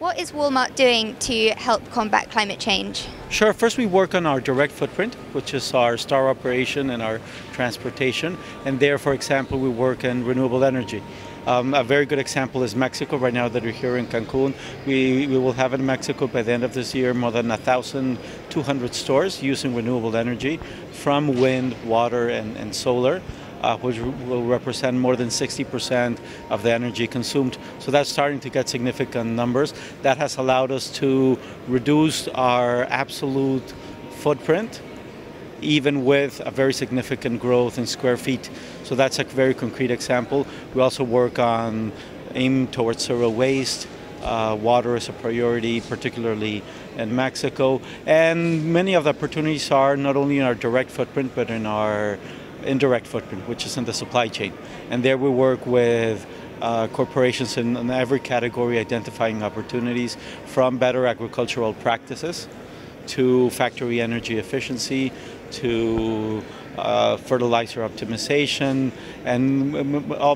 What is Walmart doing to help combat climate change? Sure. First, we work on our direct footprint, which is our store operation and our transportation. And there, for example, we work in renewable energy. A very good example is Mexico. Right now that we're here in Cancun, we will have in Mexico by the end of this year more than 1,200 stores using renewable energy from wind, water, and solar. Which will represent more than 60% of the energy consumed. So that's starting to get significant numbers. That has allowed us to reduce our absolute footprint, even with a very significant growth in square feet. So that's a very concrete example. We also work on aim towards zero waste. Water is a priority, particularly in Mexico. And many of the opportunities are not only in our direct footprint, but in our indirect footprint, which is in the supply chain. And there we work with corporations in every category, identifying opportunities from better agricultural practices to factory energy efficiency to fertilizer optimization, and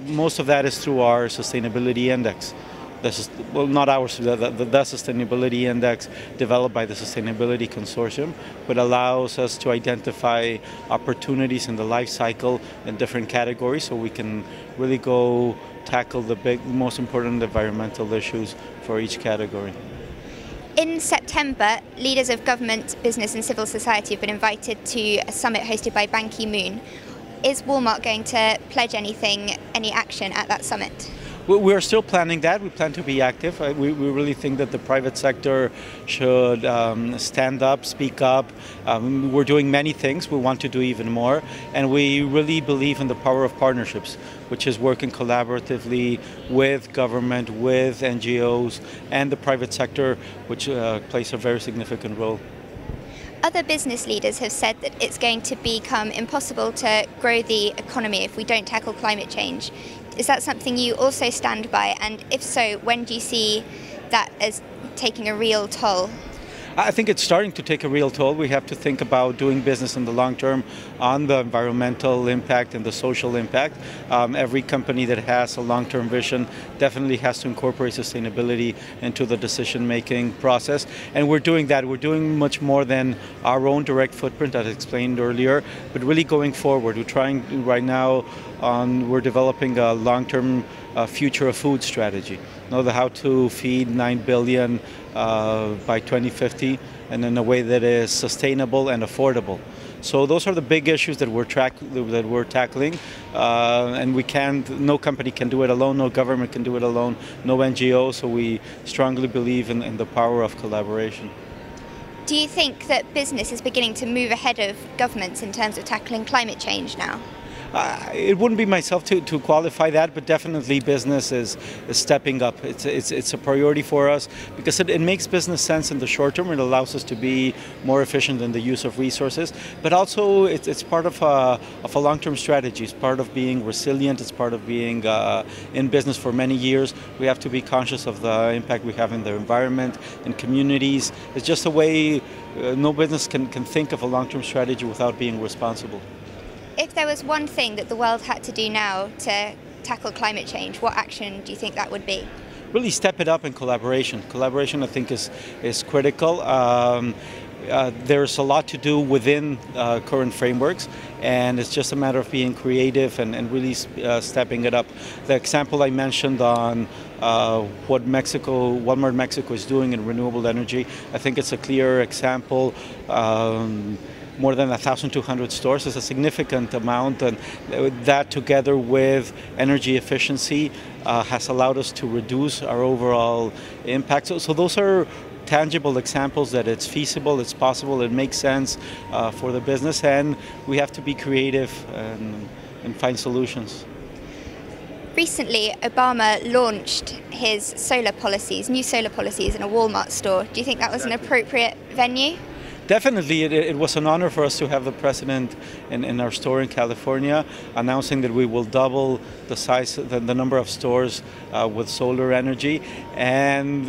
most of that is through our sustainability index. Not ours, the sustainability index developed by the Sustainability Consortium, but allows us to identify opportunities in the life cycle in different categories so we can really go tackle the most important environmental issues for each category. In September, leaders of government, business and civil society have been invited to a summit hosted by Ban Ki-moon. Is Walmart going to pledge any action at that summit? We're still planning that. We plan to be active. We really think that the private sector should stand up, speak up. We're doing many things. We want to do even more. And we really believe in the power of partnerships, which is working collaboratively with government, with NGOs, and the private sector, which plays a very significant role. Other business leaders have said that it's going to become impossible to grow the economy if we don't tackle climate change. Is that something you also stand by? And if so, when do you see that as taking a real toll? I think it's starting to take a real toll. We have to think about doing business in the long term on the environmental impact and the social impact. Every company that has a long-term vision definitely has to incorporate sustainability into the decision-making process. And we're doing that. We're doing much more than our own direct footprint, as I explained earlier, but really going forward. We're trying right now we're developing a long-term future of food strategy. How to feed 9 billion by 2050 and in a way that is sustainable and affordable. So those are the big issues that we're tackling, and no company can do it alone, no government can do it alone, no NGO, so we strongly believe in the power of collaboration. Do you think that business is beginning to move ahead of governments in terms of tackling climate change now? It wouldn't be myself to qualify that, but definitely business is stepping up. It's a priority for us because it makes business sense in the short term. It allows us to be more efficient in the use of resources, but also it's part of a long-term strategy. It's part of being resilient. It's part of being in business for many years. We have to be conscious of the impact we have in the environment and communities. It's just a way no business can think of a long-term strategy without being responsible. If there was one thing that the world had to do now to tackle climate change, what action do you think that would be? Really step it up in collaboration. Collaboration, I think, is critical. There's a lot to do within current frameworks, and it's just a matter of being creative and really stepping it up. The example I mentioned on what Walmart Mexico is doing in renewable energy, I think it's a clear example. More than 1,200 stores is a significant amount, and that together with energy efficiency has allowed us to reduce our overall impact. So those are tangible examples that it's feasible, it's possible, it makes sense for the business, and we have to be creative and find solutions. Recently, Obama launched his new solar policies in a Walmart store. Do you think that was an appropriate venue? Definitely, it was an honor for us to have the president in our store in California announcing that we will double the size, the number of stores with solar energy, and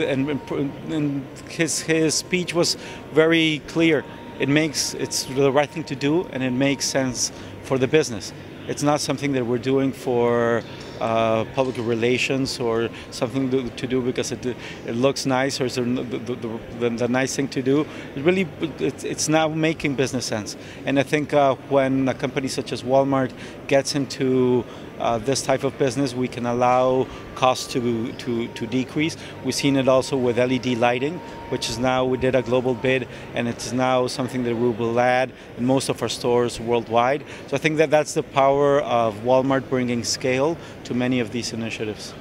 his speech was very clear. It's the right thing to do, and it makes sense for the business. It's not something that we're doing for public relations or something to do because it looks nice or it's the nice thing to do. It's now making business sense. And I think when a company such as Walmart gets into this type of business, we can allow costs to decrease. We've seen it also with LED lighting, which is now, we did a global bid, and it's now something that we will add in most of our stores worldwide. So I think that that's the power of Walmart bringing scale to many of these initiatives.